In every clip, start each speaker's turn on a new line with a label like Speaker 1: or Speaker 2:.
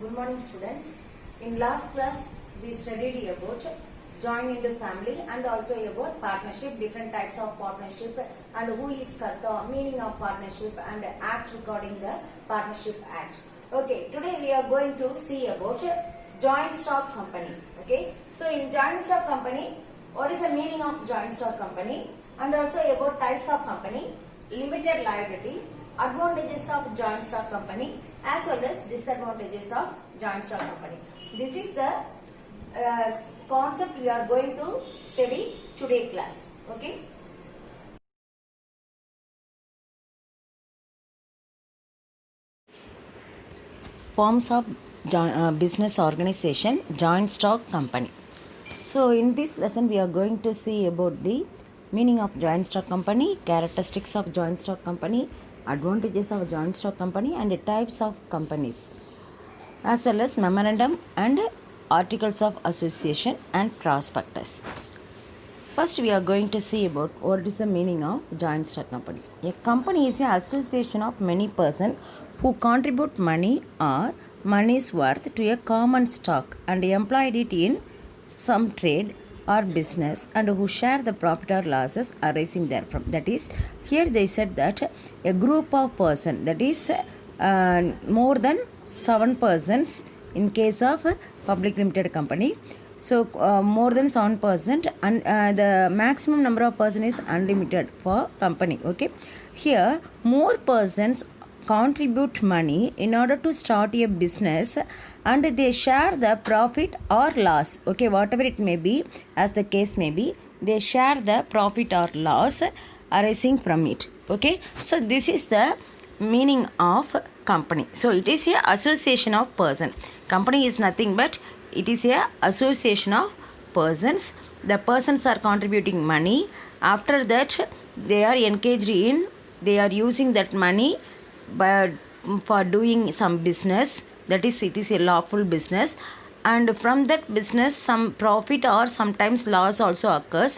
Speaker 1: Good morning, students. In last class, we studied about join into family and also about partnership, different types of partnership and who is Karta, meaning of partnership and act regarding the Partnership Act. Okay, today we are going to see about joint stock company. Okay, so in joint stock company, what is the meaning of joint stock company and also about types of company, limited liability, advantages of joint stock company as well as disadvantages of joint stock company. This is the concept we are going to study today class. Okay.
Speaker 2: Forms of business organization, joint stock company. So in this lesson we are going to see about the meaning of joint stock company, characteristics of joint stock company, advantages of joint stock company and types of companies, as well as memorandum and articles of association and prospectus. First we are going to see about what is the meaning of joint stock company. A company is an association of many persons who contribute money or money's worth to a common stock and employed it in some trade or business and who share the profit or losses arising therefrom. That is, here they said that a group of persons, that is more than 7 persons in case of a public limited company. So more than 7% and the maximum number of person is unlimited for company. Okay, here more persons contribute money in order to start a business and they share the profit or loss. Okay, whatever it may be, as the case may be, they share the profit or loss arising from it. Okay, so this is the meaning of company. So it is a association of person. Company is nothing but it is a association of persons. The persons are contributing money. After that they are engaged in, they are using that money for doing some business, that is it is a lawful business, and from that business some profit or sometimes loss also occurs.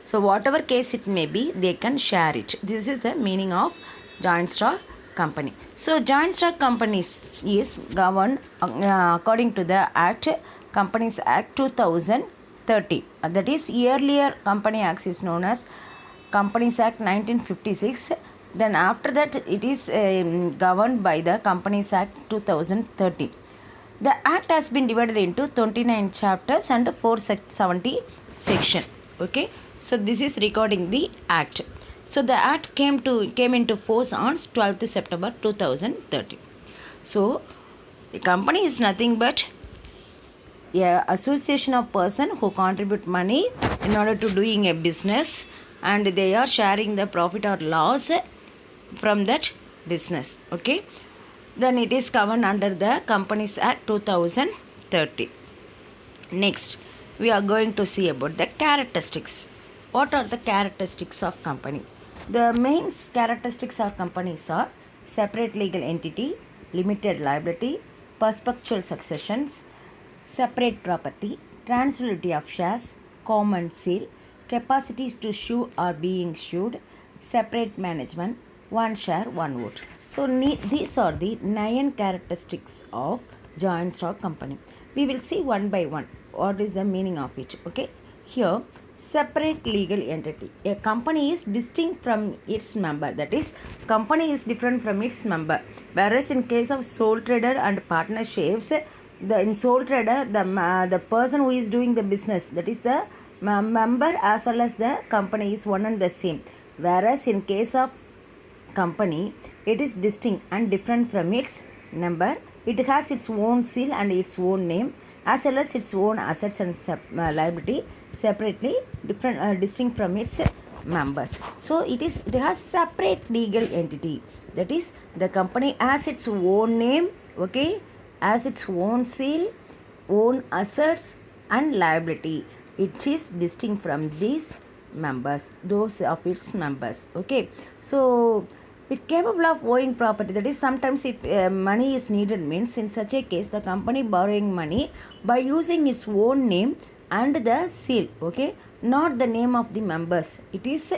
Speaker 2: So whatever case it may be, they can share it. This is the meaning of joint stock company. So joint stock companies is governed according to the Act, Companies Act 2030. That is, earlier Company Act is known as Companies Act 1956. Then after that it is governed by the Companies Act 2030. The Act has been divided into 29 chapters and 470 sections. Okay, so this is regarding the Act. So the Act came into force on 12th September 2030. So the company is nothing but a association of person who contribute money in order to doing a business and they are sharing the profit or loss from that business. Okay, then it is covered under the Companies Act 2030. Next we are going to see about the characteristics. What are the characteristics of company? The main characteristics of companies are separate legal entity, limited liability, perpetual successions, separate property, transferability of shares, common seal, capacities to sue or being sued, separate management, one share, one vote. So these are the 9 characteristics of joint stock company. We will see one by one what is the meaning of it. Okay, here separate legal entity. A company is distinct from its member. That is, company is different from its member. Whereas in case of sole trader and partnerships, in sole trader the person who is doing the business, that is the member as well as the company is one and the same. Whereas in case of company, it is distinct and different from its member. It has its own seal and its own name as well as its own assets and liability separately distinct from its members. So it has separate legal entity. That is, the company has its own name, okay, has its own seal, own assets and liability. It is distinct from these members, those of its members. Okay, so it capable of owing property. That is, sometimes if money is needed, means in such a case the company borrowing money by using its own name and the seal. Okay, not the name of the members. It is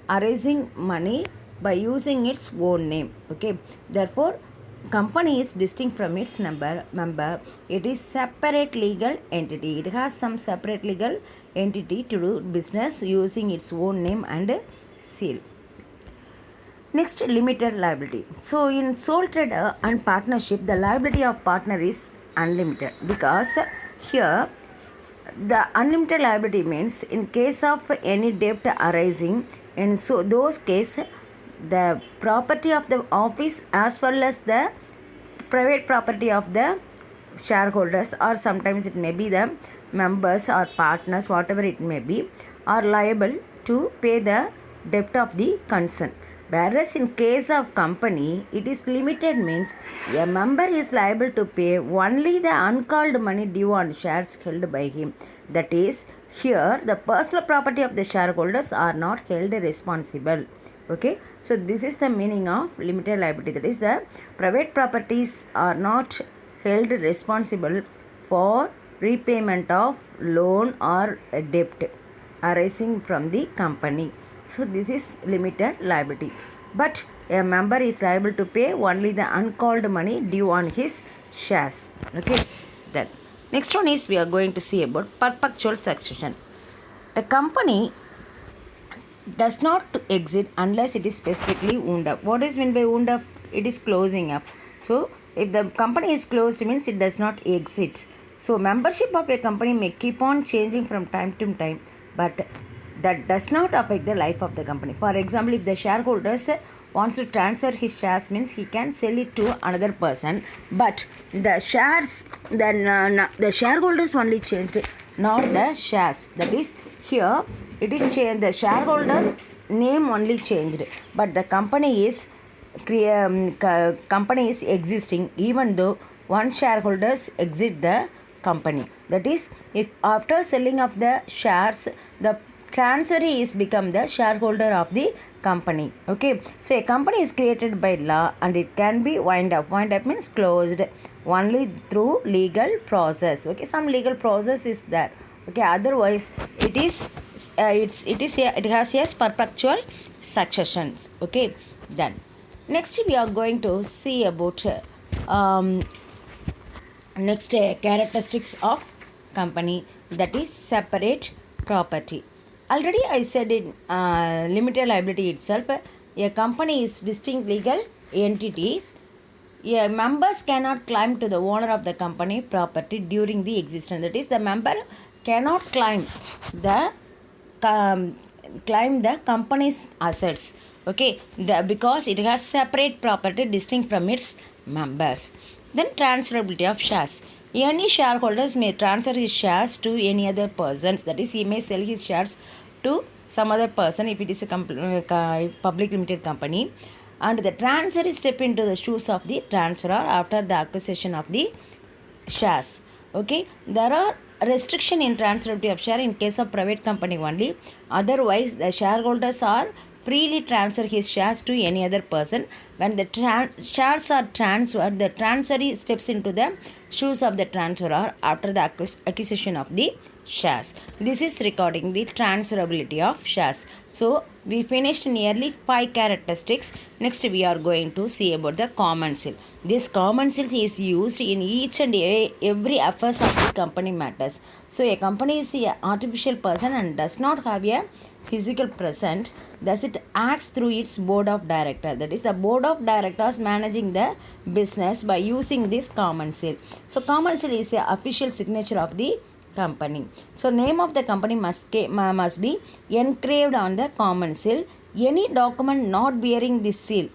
Speaker 2: raising money by using its own name. Okay, therefore company is distinct from its member, it is separate legal entity. It has some separate legal entity to do business using its own name and seal. Next, limited liability. So, in sole trader and partnership, the liability of partner is unlimited, because here the unlimited liability means in case of any debt arising, in so those case, the property of the office as well as the private property of the shareholders, or sometimes it may be the members or partners, whatever it may be, are liable to pay the debt of the concern. Whereas in case of company, it is limited, means a member is liable to pay only the uncalled money due on shares held by him. That is, here the personal property of the shareholders are not held responsible. Okay, so this is the meaning of limited liability. That is, the private properties are not held responsible for repayment of loan or debt arising from the company. So this is limited liability. But a member is liable to pay only the uncalled money due on his shares. Okay, then next one is we are going to see about perpetual succession. A company does not exit unless it is specifically wound up. What is meant by wound up? It is closing up. So if the company is closed, means it does not exit. So membership of a company may keep on changing from time to time, but that does not affect the life of the company. For example, if the shareholders wants to transfer his shares, means he can sell it to another person, but the shares, the shareholders only changed, not the shares. That is, here it is changed, the shareholders name only changed, but the company is existing even though one shareholders exit the company. That is, if after selling of the shares, the transferee is become the shareholder of the company. Okay, so a company is created by law and it can be wind up. Wind up means closed only through legal process. Okay, some legal process is there. Okay, otherwise it is it has yes perpetual successions. Okay, then next we are going to see about characteristics of company, that is separate property. Already I said in limited liability itself, a company is distinct legal entity. Members cannot claim to the owner of the company property during the existence. That is, the member cannot claim the company's assets. Okay, because it has separate property distinct from its members. Then transferability of shares. Any shareholders may transfer his shares to any other person. That is, he may sell his shares to some other person if it is a public limited company. And the transferee step into the shoes of the transferor after the acquisition of the shares. Okay, there are restriction in transferability of share in case of private company only. Otherwise, the shareholders are freely transfer his shares to any other person. When the shares are transferred, the transferee steps into the shoes of the transferor after the acquisition of the shares. This is regarding the transferability of shares. So we finished nearly 5 characteristics. Next we are going to see about the common seal. This common seal is used in each and every affairs of the company matters. So a company is an artificial person and does not have a physical presence, thus it acts through its board of directors. That is, the board of directors managing the business by using this common seal. So common seal is the official signature of the company. So name of the company must be engraved on the common seal. Any document not bearing this seal,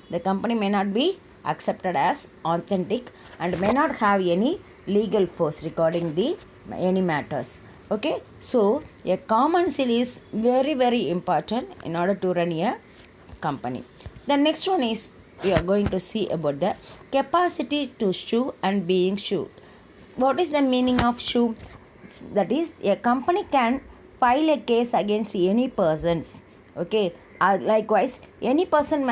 Speaker 2: the company may not be accepted as authentic and may not have any legal force regarding the any matters. Okay, so a common seal is very, very important in order to run a company. The next one is we are going to see about the capacity to sue and being sued. What is the meaning of sue? That is, a company can file a case against any persons. Okay, likewise, any person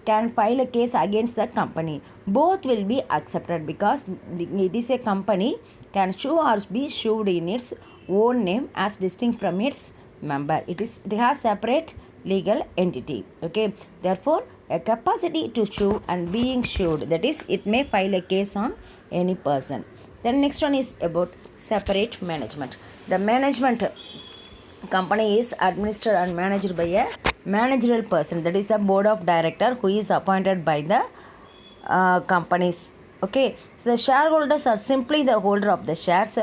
Speaker 2: can file a case against the company. Both will be accepted because it is a company can sue or be sued in its own name as distinct from its member. It has separate legal entity. Okay, therefore a capacity to sue and being sued, that is, it may file a case on any person. Then next one is about separate management. The management company is administered and managed by a managerial person, that is the board of director, who is appointed by the companies. Okay, the shareholders are simply the holder of the shares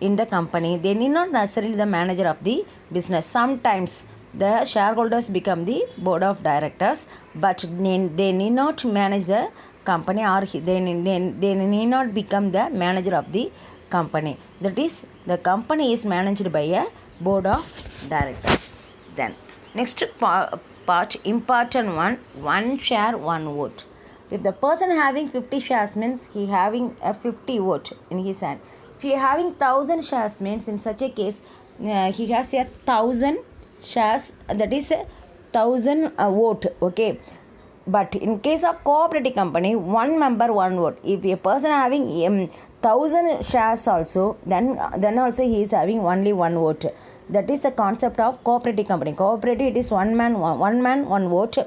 Speaker 2: in the company. They need not necessarily the manager of the business. Sometimes the shareholders become the board of directors, but they need not manage the company, or they need not become the manager of the company. That is, the company is managed by a board of directors. Then next part, important one share, one vote. If the person having 50 shares means he having a 50 vote in his hand. If he having 1000 shares means in such a case he has a 1000 shares, that is a 1000 vote. Okay, but in case of cooperative company, one member one vote. If a person having 1000 shares also, then also he is having only one vote. That is the concept of cooperative company. Cooperative, it is one man one vote,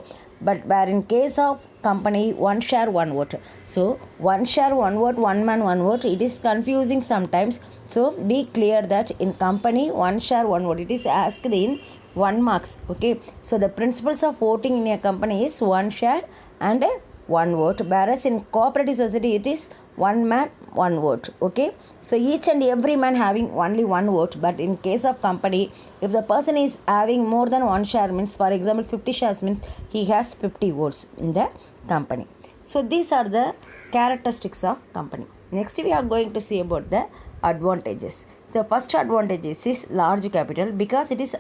Speaker 2: but where in case of company, one share one vote. So one share one vote, one man one vote, it is confusing sometimes. So be clear that in company, one share one vote, it is asked in 1 marks. Okay, so the principles of voting in a company is one share and one vote, whereas in cooperative society it is one man one vote. Okay, so each and every man having only one vote, but in case of company, if the person is having more than one share means, for example 50 shares means, he has 50 votes in the company. So these are the characteristics of company. Next we are going to see about the advantages. The first advantage is large capital, because it is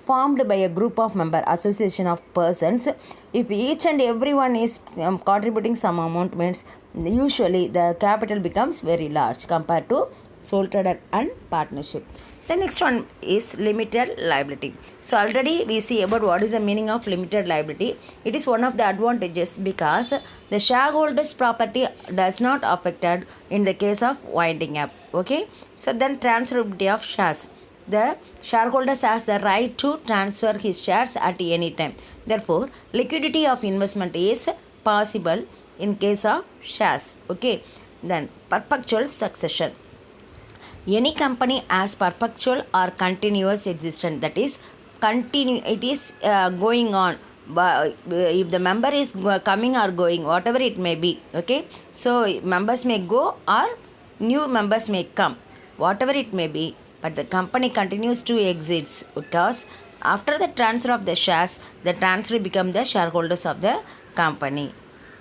Speaker 2: formed by a group of member, association of persons. If each and everyone is contributing some amount means, usually the capital becomes very large compared to sole trader and partnership. The next one is limited liability. So already we see about what is the meaning of limited liability. It is one of the advantages because the shareholders' property does not affected in the case of winding up. Okay, so then transferability of shares. The shareholders has the right to transfer his shares at any time. Therefore, liquidity of investment is possible in case of shares. Okay, then perpetual succession. Any company has perpetual or continuous existence, that is it is going on, if the member is coming or going, whatever it may be. Okay, so members may go or new members may come, whatever it may be, but the company continues to exist, because after the transfer of the shares, the transfer become the shareholders of the company.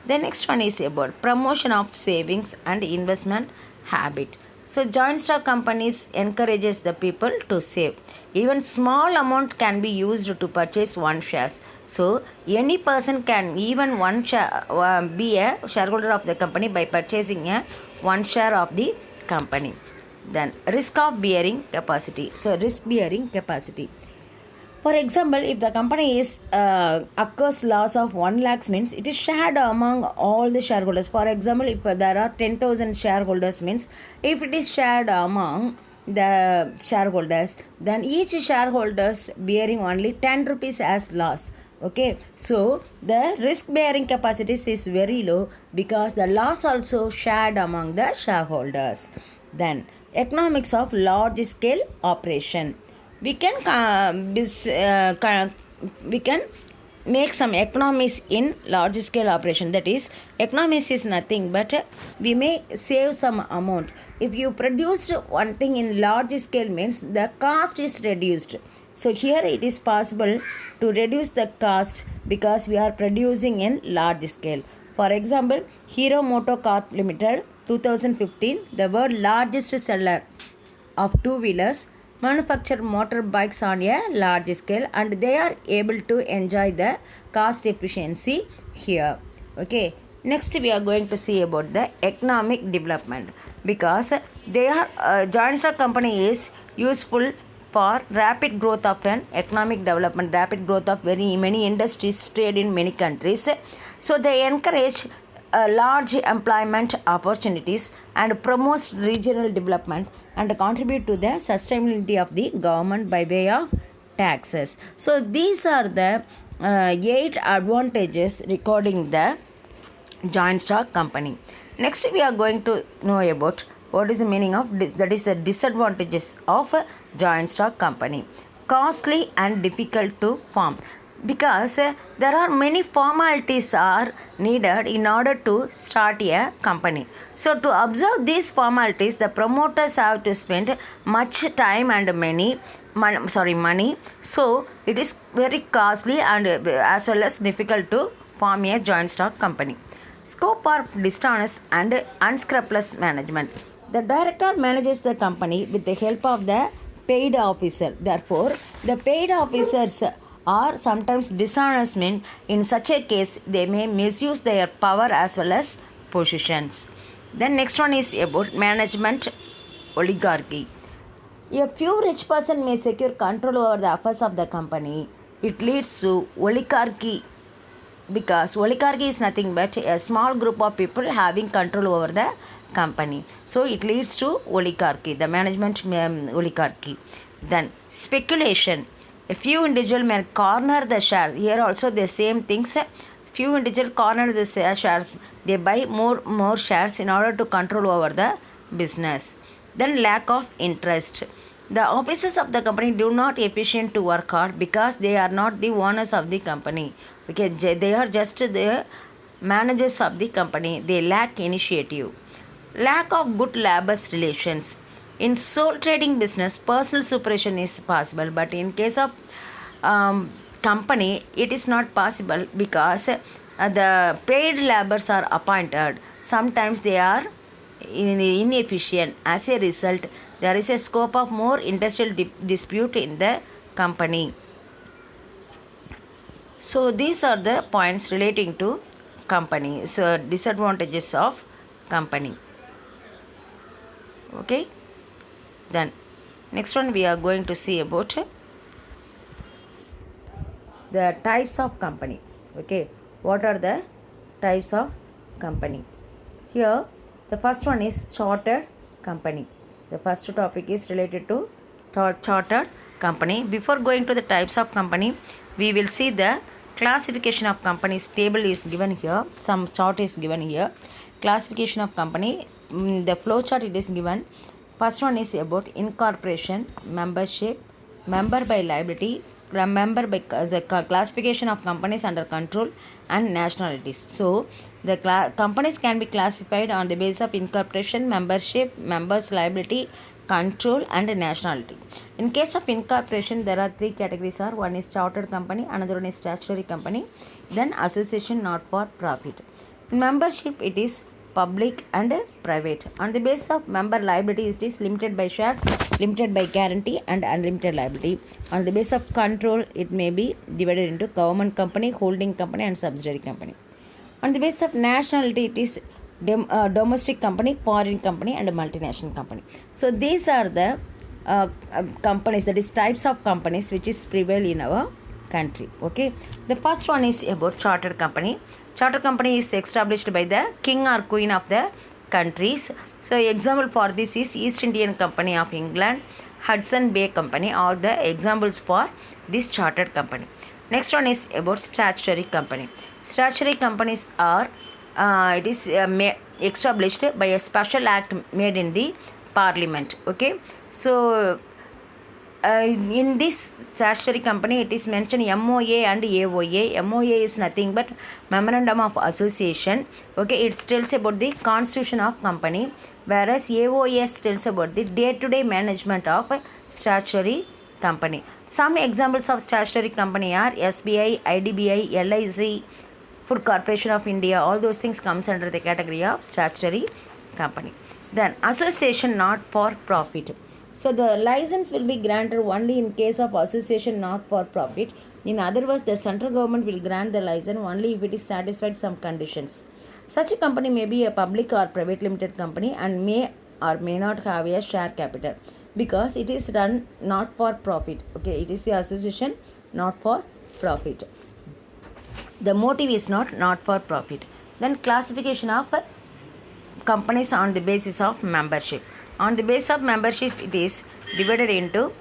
Speaker 2: The next one is about promotion of savings and investment habit. So joint stock companies encourages the people to save. Even small amount can be used to purchase one shares. So any person can even one share, be a shareholder of the company by purchasing a one share of the company. Then risk of bearing capacity. So risk bearing capacity. For example, if the company is occurs loss of 1 lakh means, it is shared among all the shareholders. For example, if there are 10,000 shareholders means, if it is shared among the shareholders, then each shareholders bearing only 10 rupees as loss. Okay, so the risk bearing capacity is very low, because the loss also shared among the shareholders. Then economics of large scale operation. We can make some economies in large scale operation. That is, economies is nothing but we may save some amount. If you produce one thing in large scale means, the cost is reduced. So here it is possible to reduce the cost because we are producing in large scale. For example, Hero MotoCorp Limited 2015, the world largest seller of two-wheelers, manufacture motorbikes on a large scale, and they are able to enjoy the cost efficiency here. Okay, next we are going to see about the economic development, because they are joint stock company is useful for rapid growth of an economic development, rapid growth of very many industries, trade in many countries. So they encourage large employment opportunities and promotes regional development and contribute to the sustainability of the government by way of taxes. So these are the 8 advantages regarding the joint stock company. Next, we are going to know about what is the meaning of that is the disadvantages of a joint stock company. Costly and difficult to form, because there are many formalities are needed in order to start a company. So to observe these formalities, the promoters have to spend much time and money. So it is very costly and as well as difficult to form a joint stock company. Scope of dishonest and unscrupulous management. The director manages the company with the help of the paid officer. Therefore, the paid officers are sometimes dishonest. In such a case, they may misuse their power as well as positions. Then next one is about management oligarchy. A few rich person may secure control over the affairs of the company. It leads to oligarchy, because oligarchy is nothing but a small group of people having control over the company. So it leads to oligarchy, the management oligarchy. Then speculation. A few individual may corner the share. Here also the same things. Few individual corner the shares. They buy more shares in order to control over the business. Then lack of interest. The officers of the company do not efficient to work hard because they are not the owners of the company. Okay, they are just the managers of the company. They lack initiative. Lack of good labor relations. In sole trading business, personal supervision is possible, but in case of company, it is not possible because the paid laborers are appointed. Sometimes they are inefficient. As a result, there is a scope of more industrial dispute in the company. So these are the points relating to company. So disadvantages of company. Okay. Then next one we are going to see about the types of company. Okay, what are the types of company? Here the first one is chartered company. The first topic is related to chartered company. Before going to the types of company, we will see the classification of companies. Table is given here, some chart is given here. Classification of company, the flow chart it is given. First one is about incorporation, membership, member by liability, member by the classification of companies under control, and nationalities. So the companies can be classified on the basis of incorporation, membership, members liability, control, and nationality. In case of incorporation, there are three categories. One is chartered company, another one is statutory company, then association not for profit. In membership, it is public and private. On the basis of member liability, it is limited by shares, limited by guarantee, and unlimited liability. On the basis of control, it may be divided into government company, holding company, and subsidiary company. On the basis of nationality, it is domestic company, foreign company, and a multinational company. So these are the companies, that is types of companies which is prevail in our country. Okay, the first one is about chartered company. Chartered company is established by the king or queen of the countries. So example for this is East Indian Company of England, Hudson Bay Company, are the examples for this chartered company. Next one is about statutory company. Statutory companies are it is established by a special act made in the parliament. Okay, so in this statutory company, it is mentioned MOA and AOA. MOA is nothing but Memorandum of Association. Okay, it tells about the constitution of company, whereas AOA tells about the day-to-day management of a statutory company. Some examples of statutory company are SBI, IDBI, LIC, Food Corporation of India. All those things comes under the category of statutory company. Then association not for profit. So the license will be granted only in case of association not for profit. In other words, the central government will grant the license only if it is satisfied some conditions. Such a company may be a public or private limited company and may or may not have a share capital because it is run not for profit. Okay, it is the association not for profit. The motive is not for profit. Then classification of companies on the basis of membership. On the basis of membership, it is divided into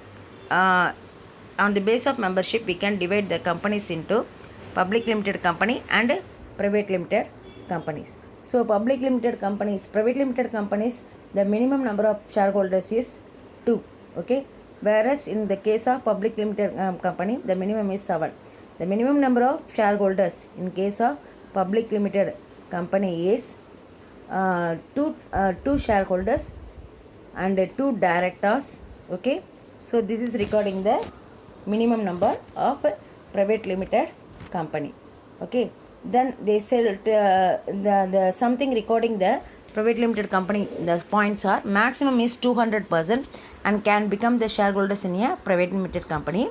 Speaker 2: on the basis of membership, we can divide the companies into public limited company and private limited companies. So public limited companies, private limited companies, the minimum number of shareholders is 2. Okay, whereas in the case of public limited company, the minimum is 7. The minimum number of shareholders in case of public limited company is two shareholders and 2 directors. Okay, so this is recording the minimum number of private limited company. Okay, then they sell the something recording the private limited company. The points are maximum is 200% and can become the shareholders in a private limited company.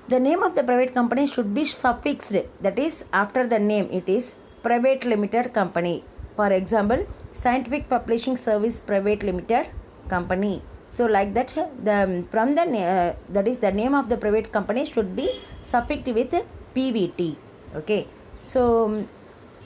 Speaker 2: The name of the private company should be suffixed, that is after the name it is private limited company. For example, Scientific Publishing Service Private Limited Company. So like that, the from the that is the name of the private company should be suffixed with PVT. Okay, so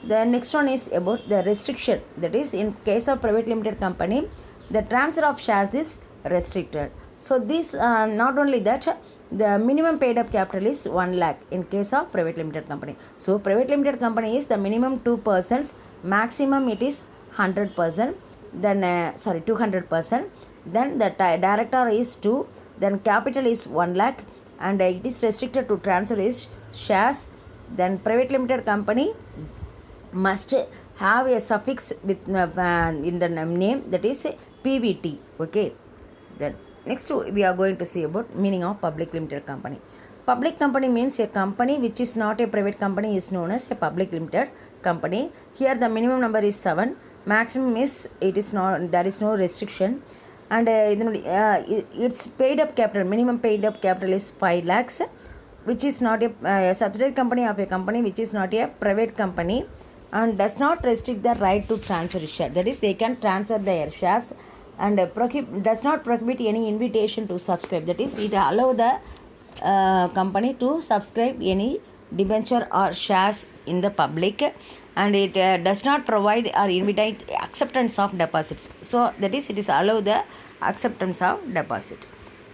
Speaker 2: the next one is about the restriction. That is, in case of private limited company, the transfer of shares is restricted. So this not only that, the minimum paid up capital is 1 lakh in case of private limited company. So private limited company is the minimum 2 persons, maximum it is 100%, then 200%. Then the director is 2, then capital is 1 lakh, and it is restricted to transfer is shares. Then private limited company must have a suffix with in the name, that is PVT. Okay, then next we are going to see about meaning of public limited company. Public company means a company which is not a private company is known as a public limited company. Here the minimum number is 7, maximum is, it is not, there is no restriction, and its paid up capital, minimum paid up capital is 5 lakhs, which is not a subsidiary company of a company which is not a private company, and does not restrict the right to transfer share. That is, they can transfer their shares, and does not prohibit any invitation to subscribe. That is, it allow the company to subscribe any debenture or shares in the public, and it does not provide or invite acceptance of deposits. So that is, it is allow the acceptance of deposit.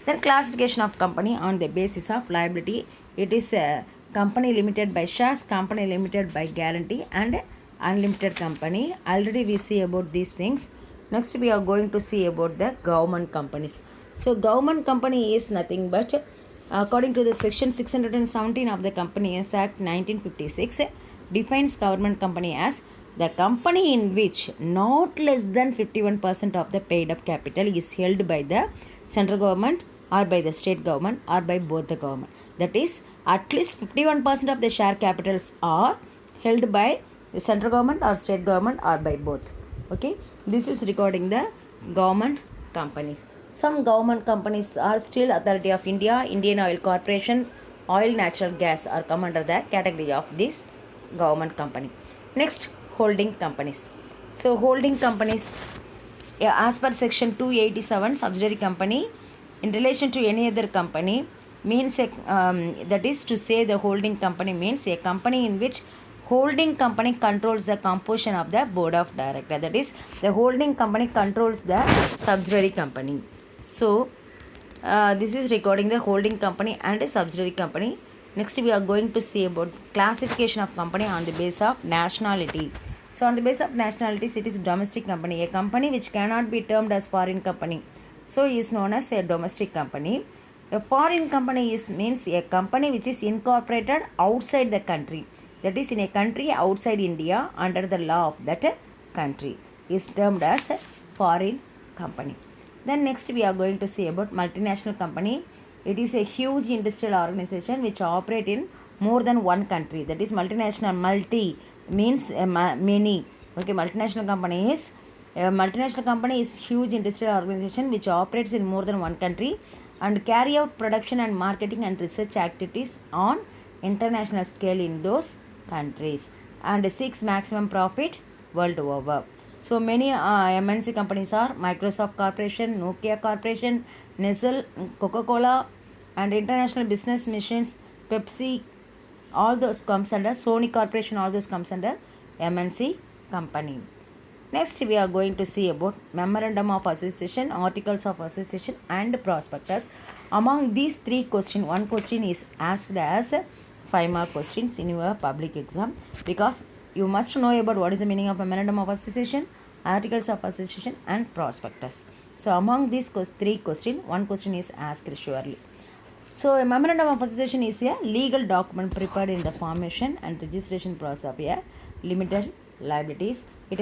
Speaker 2: Then classification of company on the basis of liability. It is a company limited by shares, company limited by guarantee, and unlimited company. Already we see about these things. Next we are going to see about the government companies. So government company is nothing but, according to the section 617 of the Companies Act 1956, defines government company as the company in which not less than 51% of the paid up capital is held by the central government or by the state government or by both the government. That is, at least 51% of the share capitals are held by the central government or state government or by both. Okay, this is regarding the government company. Some government companies are Steel Authority of India, Indian Oil Corporation, Oil Natural Gas are come under the category of this government company. Next, holding companies. So holding companies, as per section 287, subsidiary company in relation to any other company means that is to say, the holding company means a company in which holding company controls the composition of the board of directors. That is, the holding company controls the subsidiary company. So this is regarding the holding company and a subsidiary company. Next we are going to see about classification of company on the basis of nationality. So on the basis of nationalities, it is domestic company. A company which cannot be termed as foreign company, so is known as a domestic company. A foreign company means a company which is incorporated outside the country. That is, in a country outside India under the law of that country is termed as a foreign company. Then next we are going to see about multinational company. It is a huge industrial organization which operate in more than one country. That is multinational. Multi means many. Okay, multinational company is huge industrial organization which operates in more than one country and carry out production and marketing and research activities on international scale in those countries and seeks maximum profit world over. So many MNC companies are Microsoft Corporation, Nokia Corporation, Nestle, Coca-Cola, and International Business Machines, Pepsi, all those comes under Sony Corporation, all those comes under MNC company. Next we are going to see about Memorandum of Association, Articles of Association and Prospectus. Among these three questions, one question is asked as 5 mark questions in your public exam, because you must know about what is the meaning of memorandum of association, articles of association and prospectus. So among these 3 questions, one question is asked surely. So a memorandum of association is a legal document prepared in the formation and registration process of a limited liabilities. It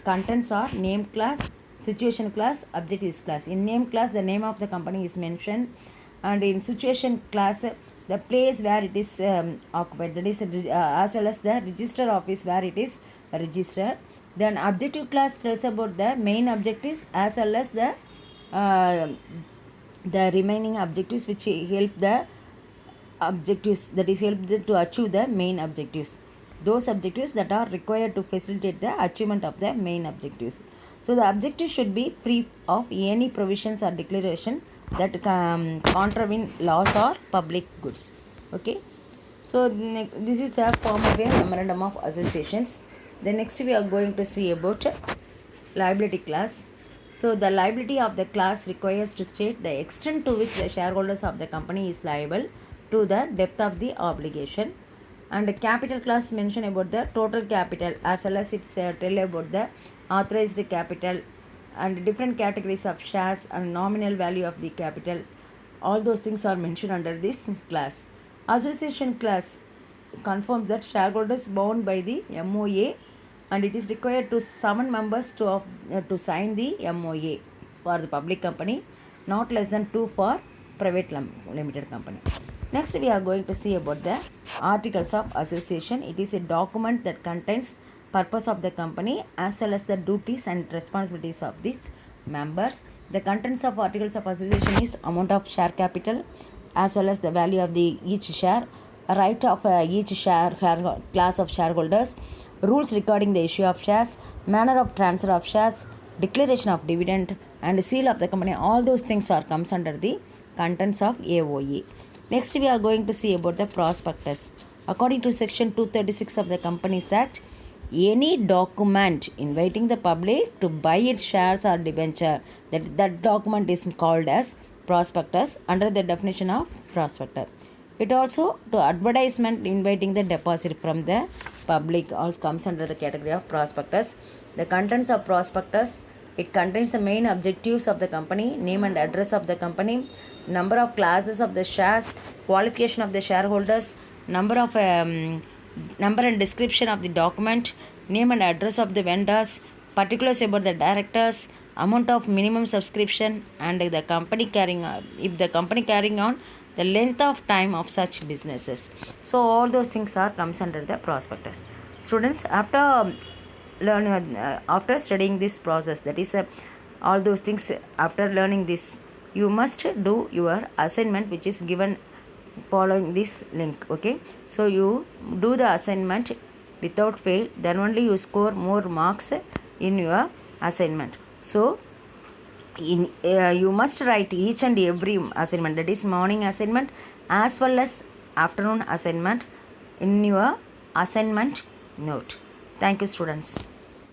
Speaker 2: contains are name class, situation class, objectives class. In name class, the name of the company is mentioned, and in situation class, the place where it is occupied, that is as well as the register office where it is registered. Then objective class tells about the main objectives as well as the remaining objectives which help the objectives, that is help to achieve the main objectives, those objectives that are required to facilitate the achievement of the main objectives. So the objective should be free of any provisions or declaration that contravene laws or public goods. Okay, so this is the form of a memorandum of associations. Then next we are going to see about liability class. So the liability of the class requires to state the extent to which the shareholders of the company is liable to the depth of the obligation. And the capital class mention about the total capital as well as it's tell about the authorized capital and different categories of shares and nominal value of the capital. All those things are mentioned under this class. Association class confirms that shareholders bound by the MOA, and it is required to summon members to sign the MOA for the public company, not less than 2 for private limited company. Next we are going to see about the articles of association. It is a document that contains purpose of the company as well as the duties and responsibilities of these members. The contents of articles of association is amount of share capital as well as the value of the each share, right of each share class of shareholders, rules regarding the issue of shares, manner of transfer of shares, declaration of dividend and seal of the company. All those things are comes under the contents of AOA. Next we are going to see about the prospectus. According to section 236 of the Companies Act, any document inviting the public to buy its shares or debenture, that document is called as prospectus under the definition of prospectus. It also to advertisement inviting the deposit from the public also comes under the category of prospectus. The contents of prospectus, it contains the main objectives of the company, name and address of the company, number of classes of the shares, qualification of the shareholders, number and description of the document, name and address of the vendors, particulars about the directors, amount of minimum subscription, and the company carrying on the length of time of such businesses. So all those things are comes under the prospectus. Students, after studying this process, that is all those things, after learning this, you must do your assignment which is given following this link. Okay, so you do the assignment without fail, then only you score more marks in your assignment. So you must write each and every assignment, that is morning assignment as well as afternoon assignment, in your assignment note. Thank you, students.